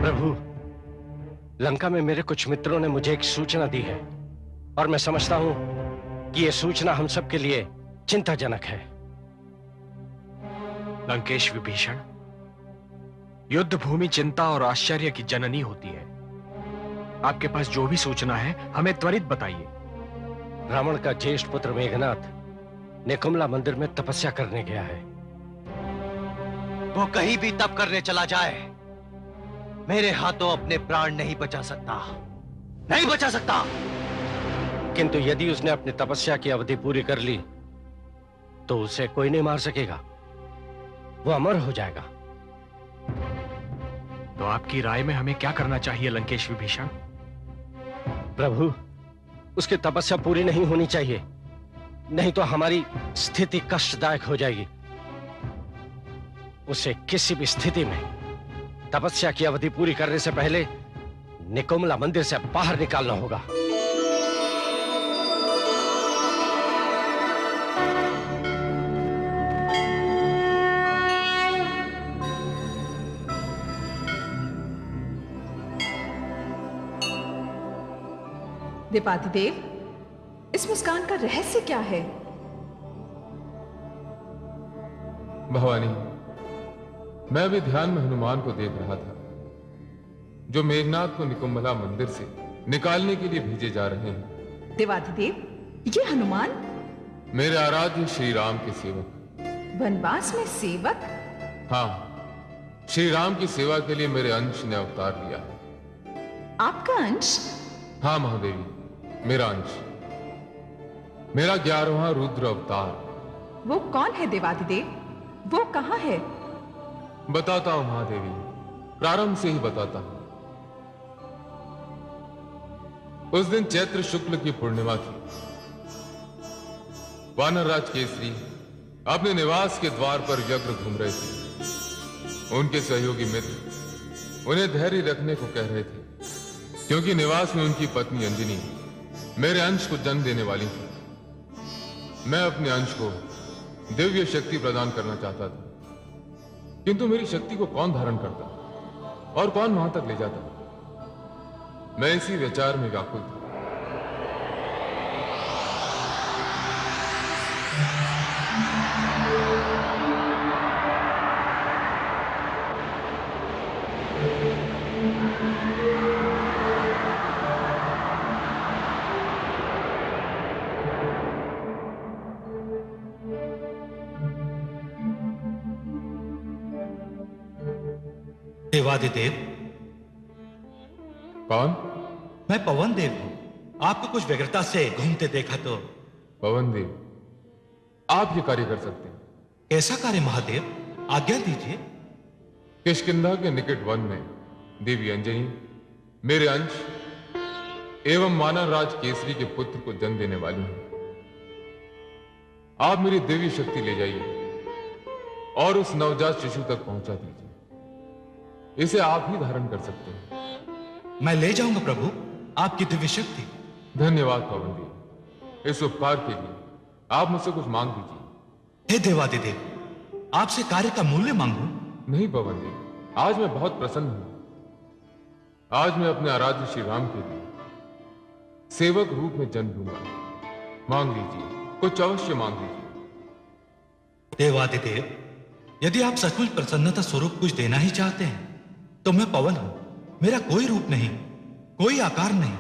प्रभु, लंका में मेरे कुछ मित्रों ने मुझे एक सूचना दी है और मैं समझता हूं कि यह सूचना हम सबके लिए चिंताजनक है। लंकेश विभीषण, युद्ध भूमि चिंता और आश्चर्य की जननी होती है। आपके पास जो भी सूचना है हमें त्वरित बताइए। रावण का ज्येष्ठ पुत्र मेघनाथ निकुंभला मंदिर में तपस्या करने गया है। वो कहीं भी तप करने चला जाए, मेरे हाथों अपने प्राण नहीं बचा सकता, नहीं बचा सकता। किंतु यदि उसने अपनी तपस्या की अवधि पूरी कर ली तो उसे कोई नहीं मार सकेगा, वो अमर हो जाएगा। तो आपकी राय में हमें क्या करना चाहिए लंकेश विभीषण? प्रभु, उसकी तपस्या पूरी नहीं होनी चाहिए, नहीं तो हमारी स्थिति कष्टदायक हो जाएगी। उसे किसी भी स्थिति में तपस्या की अवधि पूरी करने से पहले निकुंभला मंदिर से बाहर निकालना होगा। देवाधिदेव, इस मुस्कान का रहस्य क्या है? भवानी, मैं अभी ध्यान में हनुमान को देख रहा था, जो मेघनाथ को निकुंभला मंदिर से निकालने के लिए भेजे जा रहे हैं। देवाधिदेव, ये हनुमान? मेरे आराध्य श्री राम के सेवक। वनवास में सेवक? हाँ, श्री राम की सेवा के लिए मेरे अंश ने अवतार लिया है। आपका अंश? हाँ महादेवी, मेरा अंश, मेरा 11वां रुद्र अवतार। वो कौन है देवाधिदेव? वो कहां है? बताता हूं महादेवी, प्रारंभ से ही बताता हूं। उस दिन चैत्र शुक्ल की पूर्णिमा थी। वानरराज केसरी अपने निवास के द्वार पर व्यग्र घूम रहे थे। उनके सहयोगी मित्र उन्हें धैर्य रखने को कह रहे थे, क्योंकि निवास में उनकी पत्नी अंजनी मेरे अंश को जन्म देने वाली थी। मैं अपने अंश को दिव्य शक्ति प्रदान करना चाहता था, किंतु मेरी शक्ति को कौन धारण करता और कौन वहां तक ले जाता? मैं इसी विचार में व्याकुल था। देवाधिदेव। कौन? मैं पवन देव हूं। आपको कुछ व्यग्रता से घूमते देखा तो। पवन देव, आप ये कार्य कर सकते हैं। कैसा कार्य महादेव? आज्ञा दीजिए। किष्किंधा के निकट वन में देवी अंजनी मेरे अंश एवं वानरराज केसरी के पुत्र को जन्म देने वाली हैं। आप मेरी दिव्य शक्ति ले जाइए और उस नवजात शिशु तक पहुंचा दीजिए। इसे आप ही धारण कर सकते हैं। मैं ले जाऊंगा प्रभु आपकी दिव्य शक्ति। धन्यवाद पवन देव, इस उपकार के लिए आप मुझसे कुछ मांग दीजिए। हे देवादिदेव, आपसे कार्य का मूल्य मांगू? नहीं पवन देव, आज मैं बहुत प्रसन्न हूं। आज मैं अपने आराध्य श्री राम के लिए सेवक रूप में जन्म दूंगा। मांग लीजिए, कुछ अवश्य मांग लीजिए। देवादिदेव, यदि आप सचमुच प्रसन्नता स्वरूप कुछ देना ही चाहते हैं तो मैं पवन हूं। मेरा कोई रूप नहीं, कोई आकार नहीं,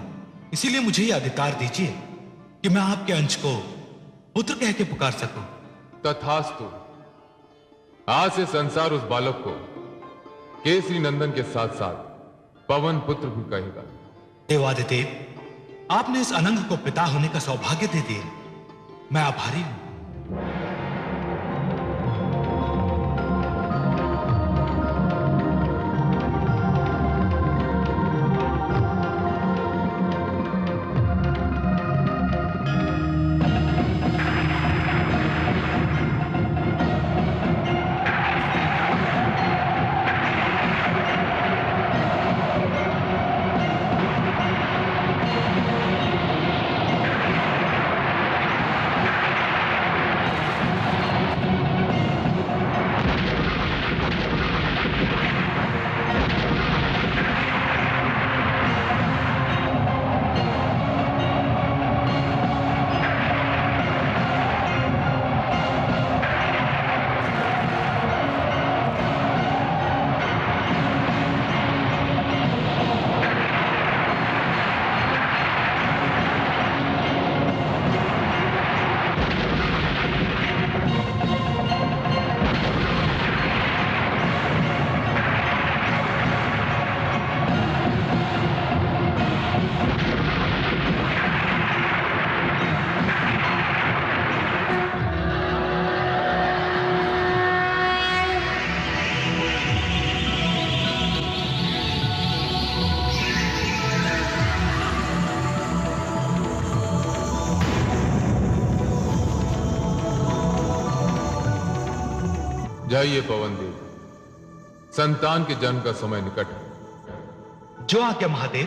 इसीलिए मुझे यह अधिकार दीजिए कि मैं आपके अंश को पुत्र कह के पुकार सकूं। तथास्तु। आज से संसार उस बालक को केसरी नंदन के साथ साथ पवन पुत्र भी कहेगा। देवादिदेव, आपने इस अनंग को पिता होने का सौभाग्य दे दिया। मैं आभारी हूं। जाइए पवन देव, संतान के जन्म का समय निकट है। जो आज्ञा महादेव।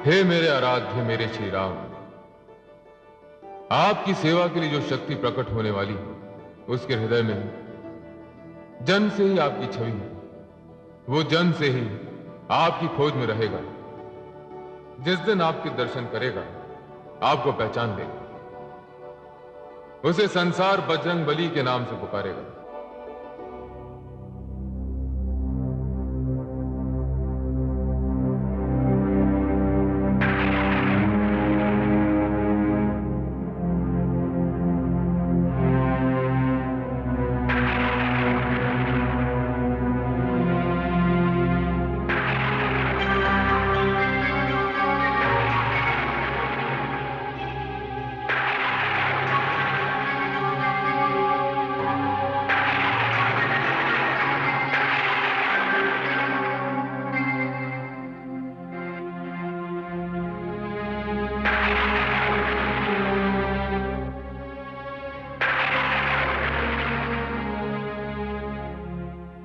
हे मेरे आराध्य, मेरे श्री राम, आपकी सेवा के लिए जो शक्ति प्रकट होने वाली है, उसके हृदय में जन्म से ही आपकी छवि है। वो जन्म से ही आपकी खोज में रहेगा। जिस दिन आपके दर्शन करेगा, आपको पहचान लेगा। उसे संसार बजरंग बली के नाम से पुकारेगा।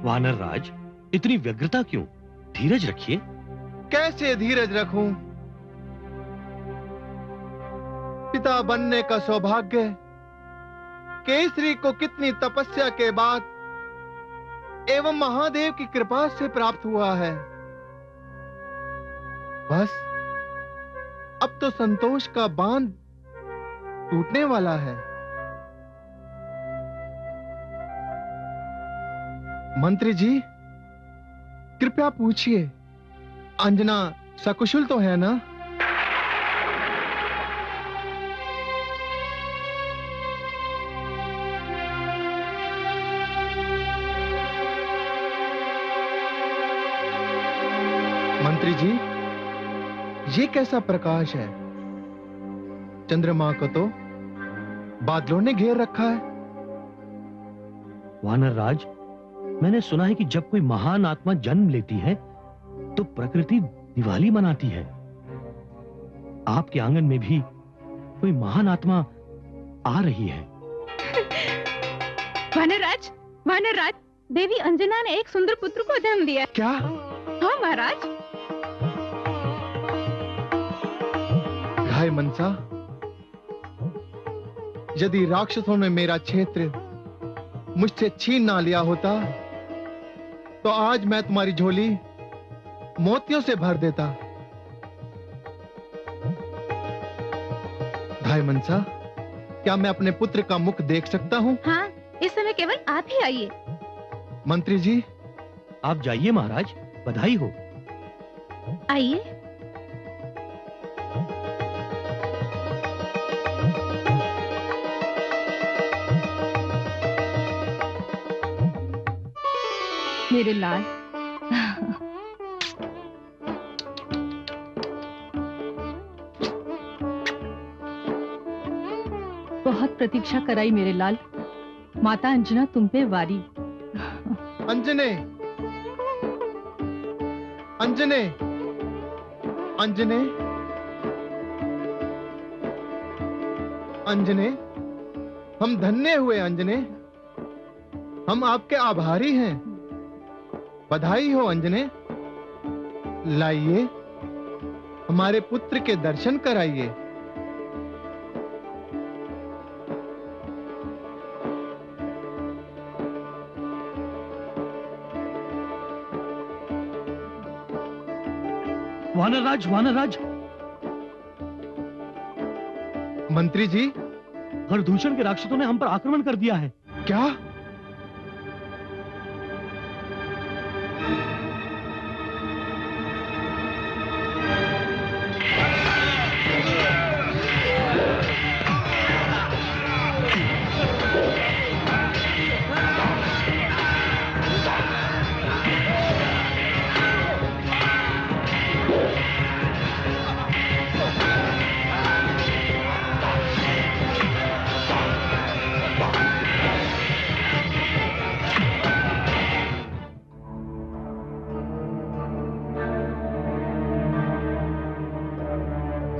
वानर राज, इतनी व्यग्रता क्यों? धीरज रखिए। कैसे धीरज रखूं? पिता बनने का सौभाग्य केसरी को कितनी तपस्या के बाद एवं महादेव की कृपा से प्राप्त हुआ है। बस अब तो संतोष का बांध टूटने वाला है। मंत्री जी, कृपया पूछिए, अंजना सकुशल तो है ना? मंत्री जी, ये कैसा प्रकाश है? चंद्रमा को तो बादलों ने घेर रखा है। वानर राज, मैंने सुना है कि जब कोई महान आत्मा जन्म लेती है तो प्रकृति दिवाली मनाती है। आपके आंगन में भी कोई महान आत्मा आ रही है। वानरराज, वानरराज, देवी अंजना ने एक सुंदर पुत्र को जन्म दिया। क्या? हाँ महाराज। हाय मनसा, यदि राक्षसों ने मेरा क्षेत्र मुझसे छीन ना लिया होता तो आज मैं तुम्हारी झोली मोतियों से भर देता। भाई मनसा, क्या मैं अपने पुत्र का मुख देख सकता हूँ? हाँ, इस समय केवल आप ही आइए। मंत्री जी, आप जाइए महाराज, बधाई हो। आइए। मेरे लाल, बहुत प्रतीक्षा कराई मेरे लाल। माता अंजना तुम पे वारी। अंजने, अंजने, अंजने, अंजने, हम धन्य हुए अंजने। हम आपके आभारी हैं। बधाई हो अंजने। लाइए, हमारे पुत्र के दर्शन कराइए। वानरराज, वानरराज। मंत्री जी, हरदूषण के राक्षसों ने हम पर आक्रमण कर दिया है। क्या?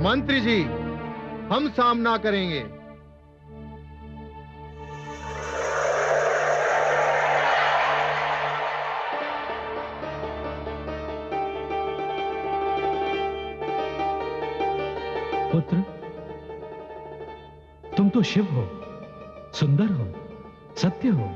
मंत्री जी, हम सामना करेंगे। पुत्र, तुम तो शिव हो, सुंदर हो, सत्य हो।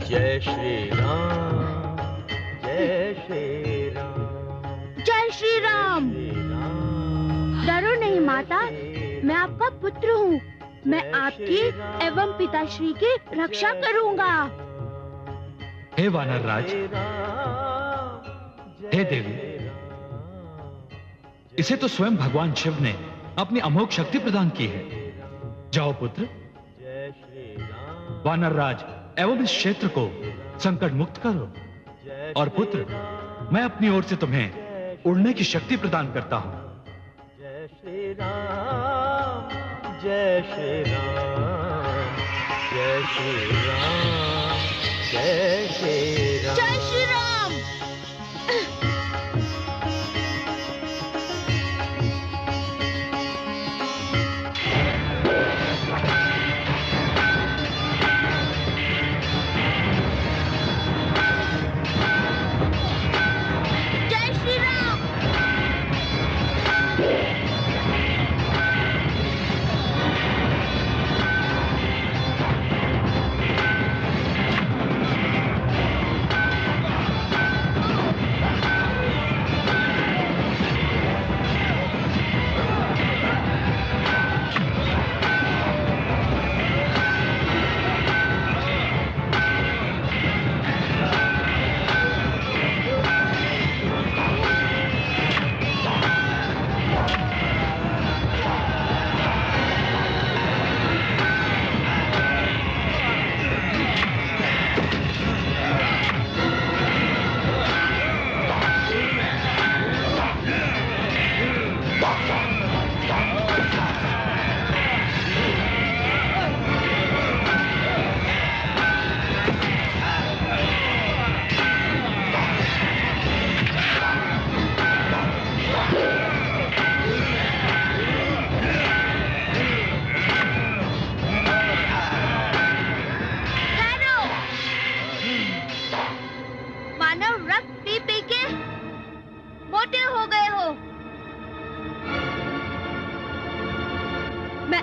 जय श्री राम, जय श्री राम, जय श्री राम। डरो नहीं माता, मैं आपका पुत्र हूँ। मैं आपकी एवं पिताश्री की रक्षा करूँगा। हे वानर राज, हे देवी, इसे तो स्वयं भगवान शिव ने अपनी अमोघ शक्ति प्रदान की है। जाओ पुत्र, वानर राज एवं इस क्षेत्र को संकट मुक्त करो। और पुत्र, मैं अपनी ओर से तुम्हें उड़ने की शक्ति प्रदान करता हूं। जय श्री राम, जय श्री राम, जय श्री राम, जय श्री राम, जय श्री राम।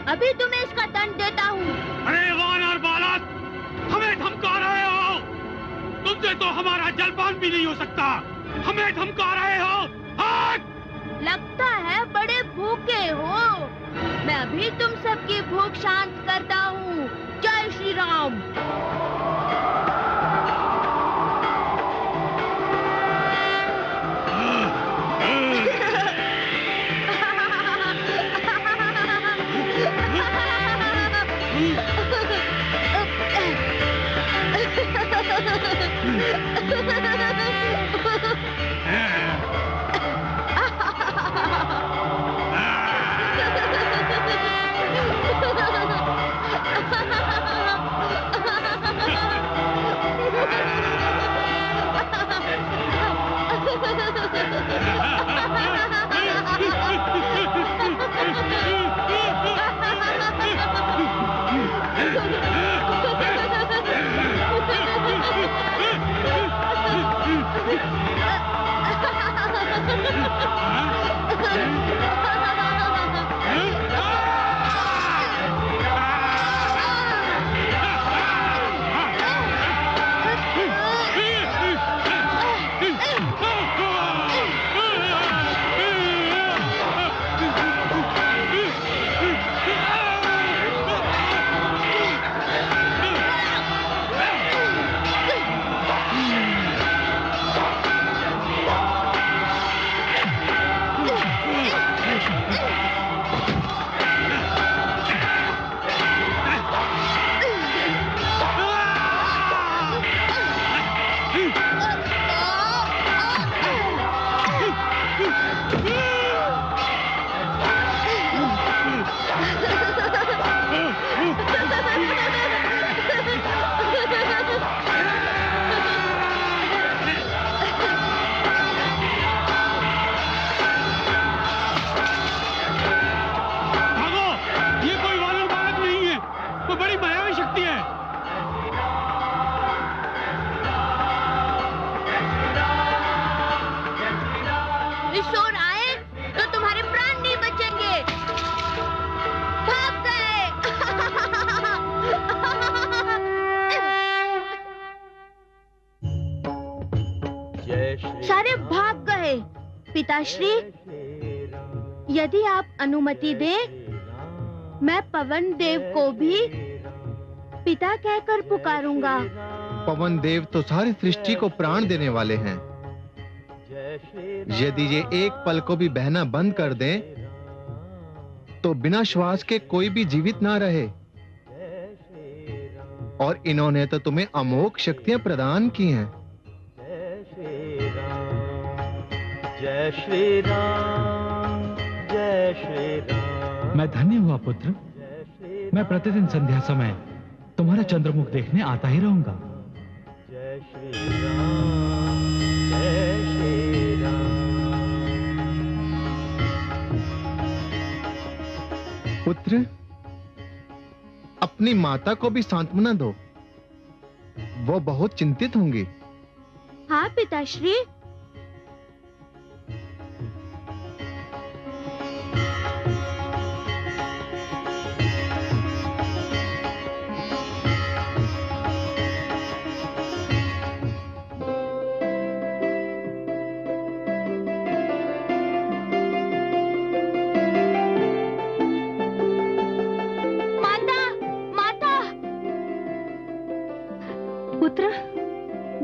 अभी तुम्हें इसका दंड देता हूँ। अरे वानर बालक, हमें धमका रहे हो? तुमसे तो हमारा जलपान भी नहीं हो सकता, हमें धमका रहे हो? लगता है बड़े भूखे हो। मैं अभी तुम सबकी भूख शांत करता हूँ। जय Shri Ram. Ha ha ha ha! त्रिशूल आए तो तुम्हारे प्राण नहीं बचेंगे। भाग गए। सारे भाग गए। पिताश्री, यदि आप अनुमति दें, मैं पवन देव को भी पिता कहकर पुकारूंगा। पवन देव तो सारी सृष्टि को प्राण देने वाले हैं। यदि ये एक पल को भी बहना बंद कर दें, तो बिना श्वास के कोई भी जीवित ना रहे। और इन्होंने तो तुम्हें अमोघ शक्तियां प्रदान की हैं। जय श्री राम, जय श्री राम। मैं धन्य हुआ पुत्र। मैं प्रतिदिन संध्या समय तुम्हारा चंद्रमुख देखने आता ही रहूंगा। जय श्री राम, जय श्री राम। पुत्र, अपनी माता को भी सांत्वना दो। वो बहुत चिंतित होंगी। हाँ पिताश्री।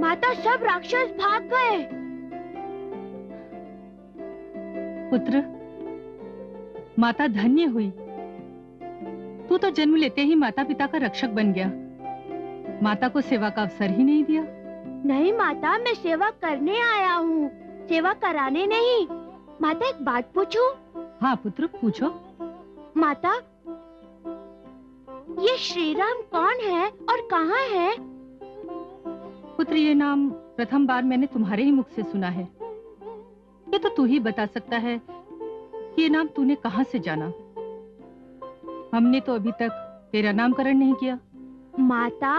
माता, सब राक्षस भाग गए। पुत्र, माता धन्य हुई। तू तो जन्म लेते ही माता पिता का रक्षक बन गया। माता को सेवा का अवसर ही नहीं दिया। नहीं माता, मैं सेवा करने आया हूँ, सेवा कराने नहीं। माता, एक बात पूछूं? हाँ पुत्र, पूछो। माता, ये श्री राम कौन है और कहाँ है? पुत्र, ये नाम प्रथम बार मैंने तुम्हारे ही मुख से सुना है। ये तो तू ही बता सकता है कि ये नाम तूने कहाँ से जाना। हमने तो अभी तक तेरा नामकरण नहीं किया। माता,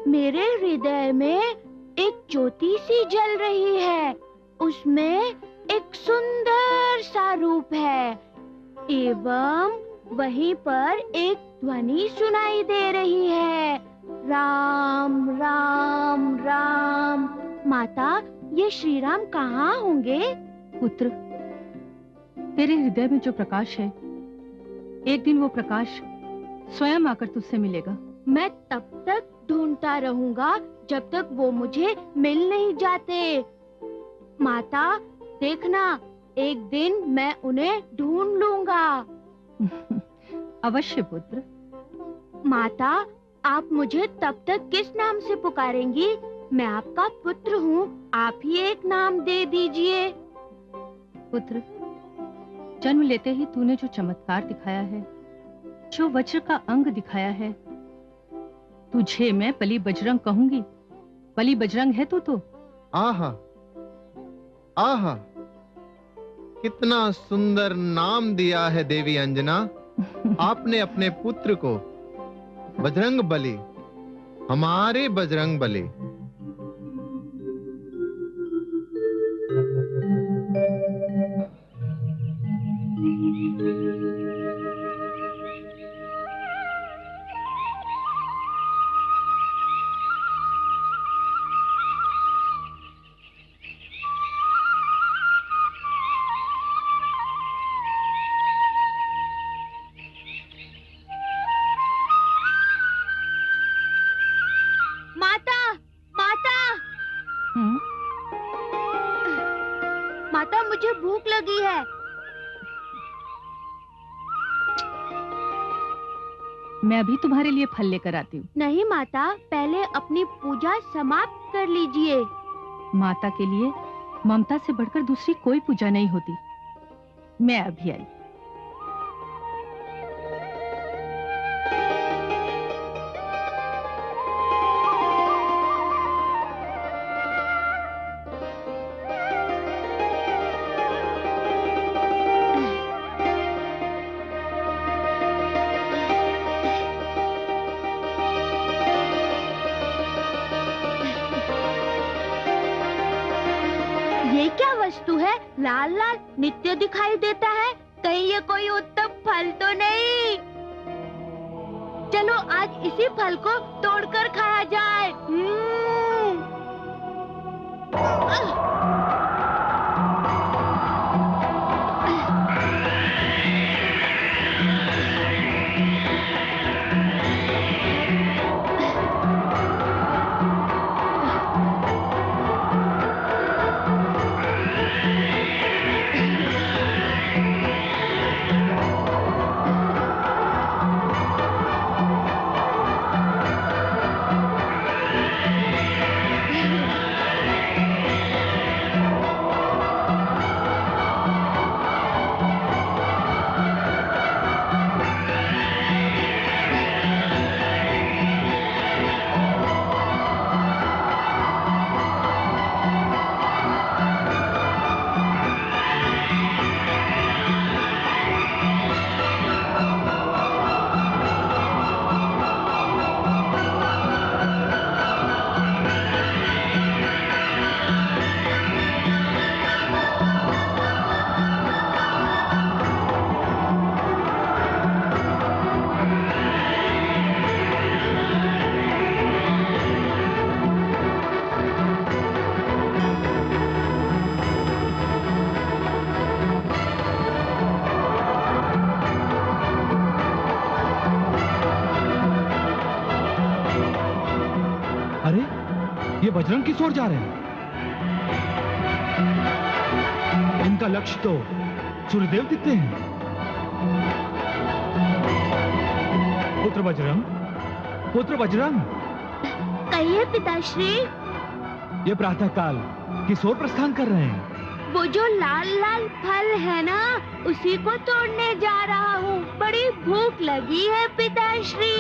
मेरे हृदय में एक ज्योति सी जल रही है। उसमें एक सुंदर सा रूप है एवं वहीं पर एक ध्वनि सुनाई दे रही है, राम राम राम। माता, ये श्री राम कहाँ होंगे? पुत्र, तेरे हृदय में जो प्रकाश है, एक दिन वो प्रकाश स्वयं आकर तुझसे मिलेगा। मैं तब तक ढूंढता रहूंगा जब तक वो मुझे मिल नहीं जाते। माता, देखना, एक दिन मैं उन्हें ढूंढ लूंगा। अवश्य पुत्र। माता, आप मुझे तब तक किस नाम से पुकारेंगी? मैं आपका पुत्र हूँ, आप ही एक नाम दे दीजिए। पुत्र, जन्म लेते ही तूने जो चमत्कार दिखाया है, जो वज्र का अंग दिखाया है, तुझे मैं बलि बजरंग कहूंगी। बलि बजरंग है तू तो। आहा, आहा, कितना सुंदर नाम दिया है देवी अंजना। आपने अपने पुत्र को बजरंग बली, हमारे बजरंग बली। माता, मुझे भूख लगी है। मैं अभी तुम्हारे लिए फल लेकर आती हूँ। नहीं माता, पहले अपनी पूजा समाप्त कर लीजिए। माता के लिए ममता से बढ़कर दूसरी कोई पूजा नहीं होती। मैं अभी आई। ये क्या वस्तु है? लाल लाल नित्य दिखाई देता है। कहीं ये कोई उत्तम फल तो नहीं? चलो आज इसी फल को तोड़कर खाया जाए। ये बजरंग किस ओर जा रहे हैं? इनका लक्ष्य तो सूर्यदेव दिखते हैं। पुत्र बजरंग, पुत्र बजरंग। कहिए पिताश्री। ये प्रातःकाल किस ओर प्रस्थान कर रहे हैं? वो जो लाल लाल फल है ना, उसी को तोड़ने जा रहा हूँ। बड़ी भूख लगी है पिताश्री।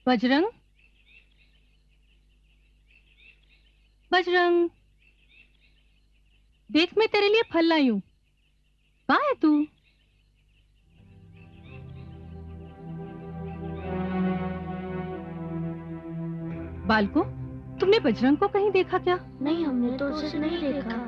बजरंग, बजरंग, देख मैं तेरे लिए फल लाई हूं। कहाँ है तू? बालको, तुमने बजरंग को कहीं देखा क्या? नहीं, हमने तो उसे नहीं देखा।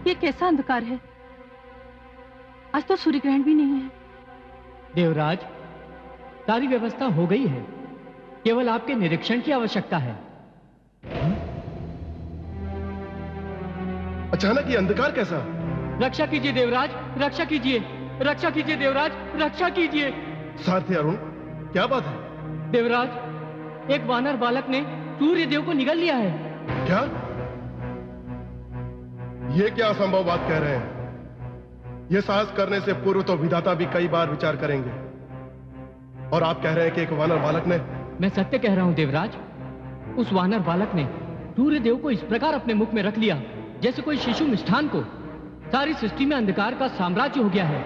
ये कैसा अंधकार है? आज तो सूर्य ग्रहण भी नहीं है। देवराज, सारी व्यवस्था हो गई है, केवल आपके निरीक्षण की आवश्यकता है। अचानक ये अंधकार कैसा? रक्षा कीजिए देवराज, रक्षा कीजिए, रक्षा कीजिए देवराज, रक्षा कीजिए। सारथी अरुण, क्या बात है? देवराज, एक वानर बालक ने सूर्य देव को निगल लिया है। क्या? ये क्या असंभव बात कह रहे हैं? यह साहस करने से पूर्व तो विधाता भी कई बार विचार करेंगे, और आप कह रहे हैं कि एक वानर बालक ने? मैं सत्य कह रहा हूं देवराज, उस वानर बालक ने सूर्य देव को इस प्रकार अपने मुख में रख लिया जैसे कोई शिशु मिष्ठान को। सारी सृष्टि में अंधकार का साम्राज्य हो गया है।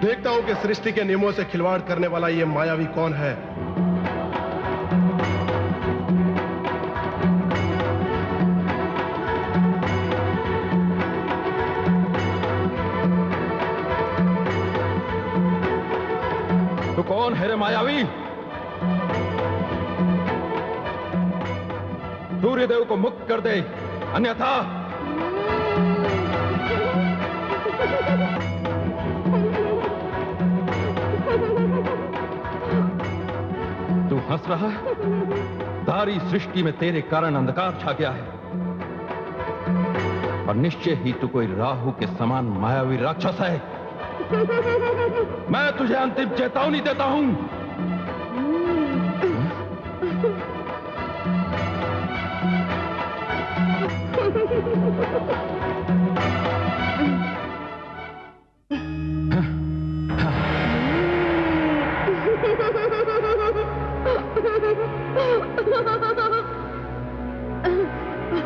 देखता हूं कि सृष्टि के नियमों से खिलवाड़ करने वाला ये मायावी कौन है। तो कौन है रे मायावी? सूर्यदेव को मुक्त कर दे, अन्यथा तू हंस रहा है? सारी सृष्टि में तेरे कारण अंधकार छा गया है और निश्चय ही तू कोई राहु के समान मायावी राक्षस है। मैं तुझे अंतिम चेतावनी देता हूं।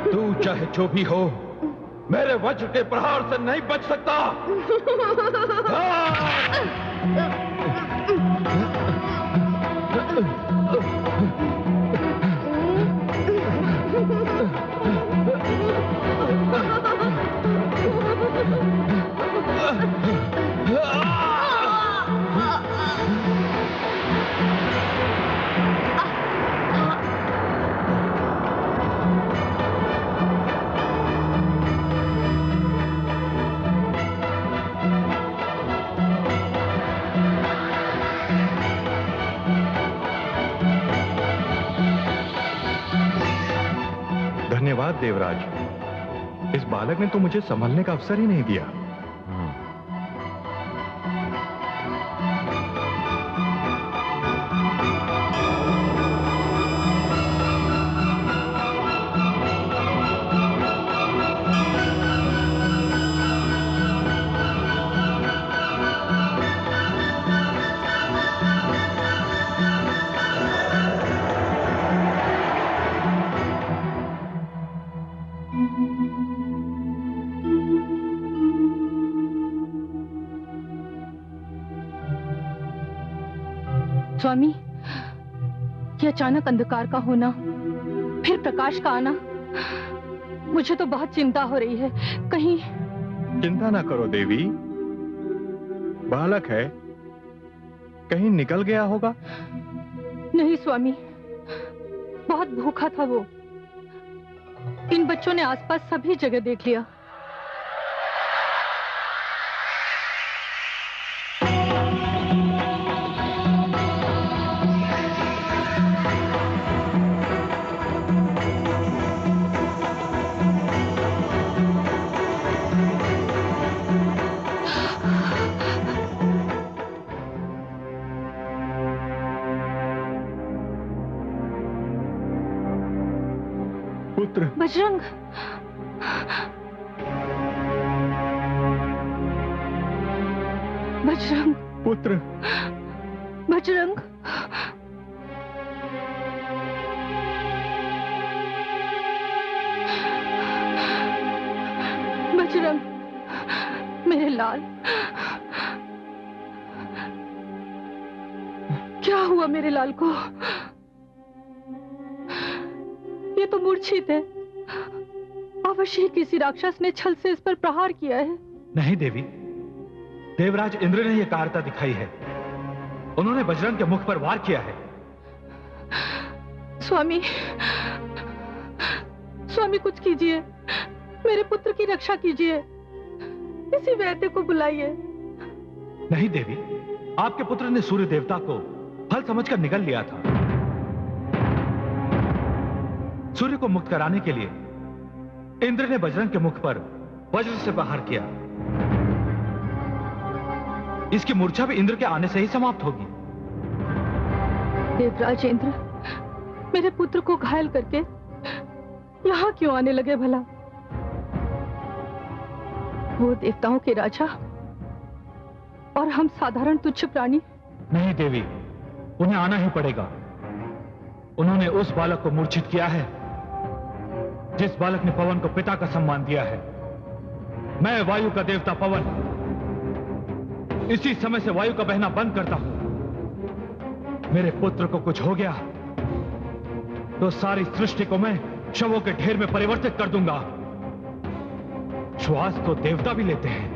तू चाहे जो भी हो, मेरे वज्र के प्रहार से नहीं बच सकता। धन्यवाद देवराज, इस बालक ने तो मुझे संभलने का अवसर ही नहीं दिया। स्वामी, ये अचानक अंधकार का होना, फिर प्रकाश का आना, मुझे तो बहुत चिंता हो रही है। कहीं चिंता ना करो देवी, बालक है, कहीं निकल गया होगा। नहीं स्वामी, बहुत भूखा था वो। इन बच्चों ने आसपास सभी जगह देख लिया। बजरंग, बजरंग पुत्र, बजरंग, बजरंग, मेरे लाल, क्या हुआ मेरे लाल को? ये तो मूर्छित है। अवश्य ही किसी राक्षस ने छल से इस पर प्रहार किया है। नहीं देवी, देवराज इंद्र ने यह कायरता दिखाई है। उन्होंने बजरंग के मुख पर वार किया है। स्वामी, स्वामी कुछ कीजिए, मेरे पुत्र की रक्षा कीजिए। इसी वैद्य को बुलाइए। नहीं देवी, आपके पुत्र ने सूर्य देवता को फल समझकर निगल लिया था। सूर्य को मुक्त कराने के लिए इंद्र ने बजरंग के मुख पर वज्र से प्रहार किया। इसकी मूर्छा भी इंद्र के आने से ही समाप्त होगी। देवराज इंद्र मेरे पुत्र को घायल करके यहां क्यों आने लगे भला? वो देवताओं के राजा और हम साधारण तुच्छ प्राणी। नहीं देवी, उन्हें आना ही पड़ेगा। उन्होंने उस बालक को मूर्छित किया है जिस बालक ने पवन को पिता का सम्मान दिया है। मैं वायु का देवता पवन इसी समय से वायु का बहना बंद करता हूं। मेरे पुत्र को कुछ हो गया तो सारी सृष्टि को मैं शवों के ढेर में परिवर्तित कर दूंगा। श्वास तो देवता भी लेते हैं।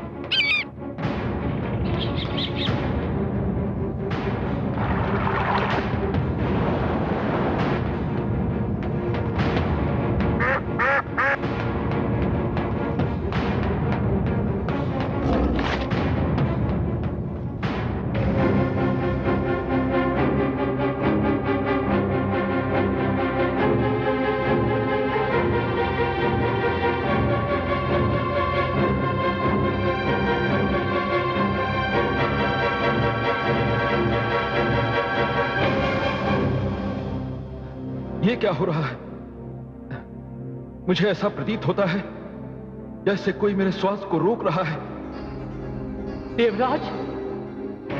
ये क्या हो रहा है? मुझे ऐसा प्रतीत होता है जैसे कोई मेरे श्वास को रोक रहा है। देवराज,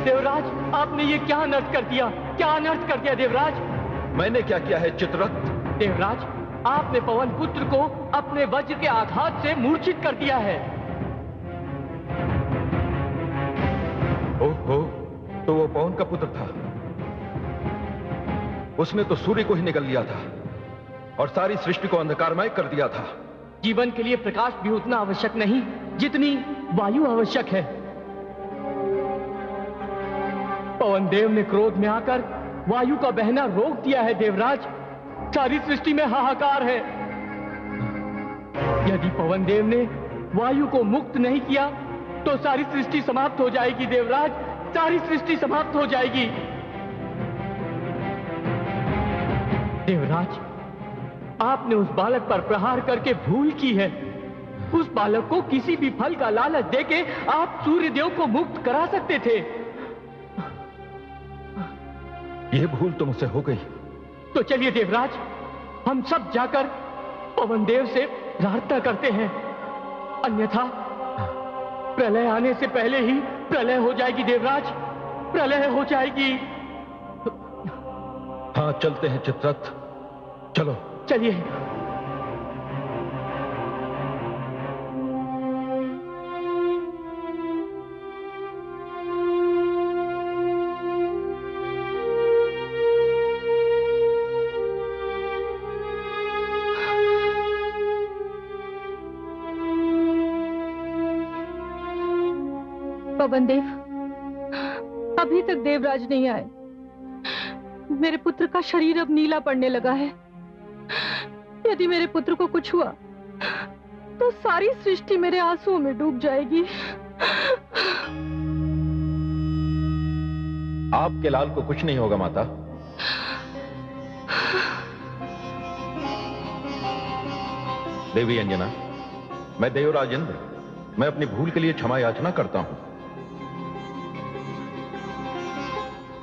देवराज, आपने ये क्या अनर्थ कर दिया? क्या अनर्थ कर दिया देवराज? मैंने क्या किया है चित्ररथ? देवराज, आपने पवन पुत्र को अपने वज्र के आघात से मूर्छित कर दिया है। ओहो, तो वो पवन का पुत्र था। उसने तो सूर्य को ही निगल लिया था और सारी सृष्टि को अंधकारमय कर दिया था। जीवन के लिए प्रकाश भी उतना आवश्यक नहीं जितनी वायु आवश्यक है। पवन देव ने क्रोध में आकर वायु का बहना रोक दिया है देवराज। सारी सृष्टि में हाहाकार है। यदि पवन देव ने वायु को मुक्त नहीं किया तो सारी सृष्टि समाप्त हो जाएगी देवराज, सारी सृष्टि समाप्त हो जाएगी। देवराज, आपने उस बालक पर प्रहार करके भूल की है। उस बालक को किसी भी फल का लालच देके आप सूर्यदेव को मुक्त करा सकते थे। यह भूल तो मुझसे हो गई। तो चलिए देवराज, हम सब जाकर पवन देव से प्रार्थना करते हैं, अन्यथा प्रलय आने से पहले ही प्रलय हो जाएगी देवराज, प्रलय हो जाएगी। हाँ, चलते हैं चित्ररथ, चलो। चलिए। पवन देव, अभी तक देवराज नहीं आए। मेरे पुत्र का शरीर अब नीला पड़ने लगा है। यदि मेरे पुत्र को कुछ हुआ तो सारी सृष्टि मेरे आंसुओं में डूब जाएगी। आपके लाल को कुछ नहीं होगा माता। देवी अंजना, मैं देवराज इंद्र, मैं अपनी भूल के लिए क्षमा याचना करता हूं।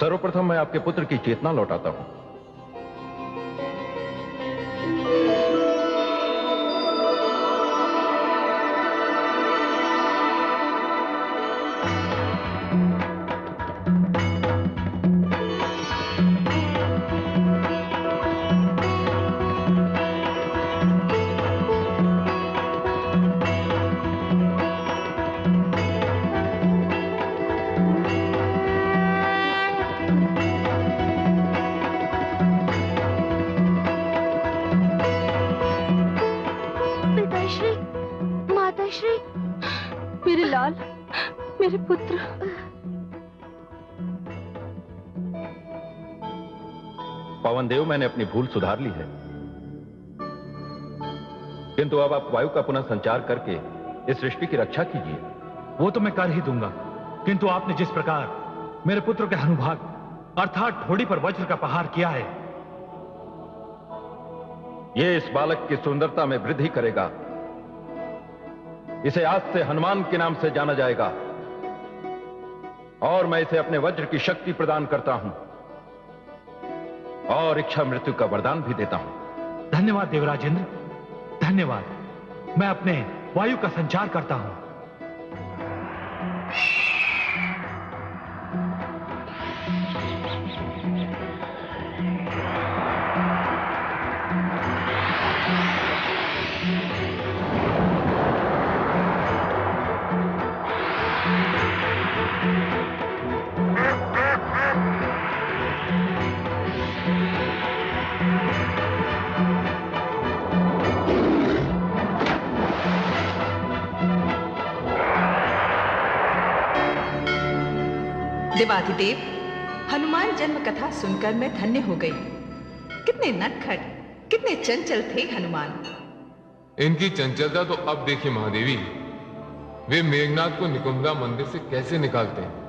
सर्वप्रथम मैं आपके पुत्र की चेतना लौटाता हूं। मेरे पुत्र। पवन देव, मैंने अपनी भूल सुधार ली है, किंतु अब आप वायु का पुनः संचार करके इस सृष्टि की रक्षा कीजिए। वो तो मैं कर ही दूंगा, किंतु आपने जिस प्रकार मेरे पुत्र के हनुभाग अर्थात ठोड़ी पर वज्र का प्रहार किया है, यह इस बालक की सुंदरता में वृद्धि करेगा। इसे आज से हनुमान के नाम से जाना जाएगा और मैं इसे अपने वज्र की शक्ति प्रदान करता हूं और इच्छा मृत्यु का वरदान भी देता हूं। धन्यवाद देवराज इंद्र, धन्यवाद। मैं अपने वायु का संचार करता हूं। देवाधिदेव, हनुमान जन्म कथा सुनकर मैं धन्य हो गई। कितने नटखट, कितने चंचल थे हनुमान। इनकी चंचलता तो अब देखिए महादेवी, वे मेघनाथ को निकुंभा मंदिर से कैसे निकालते हैं।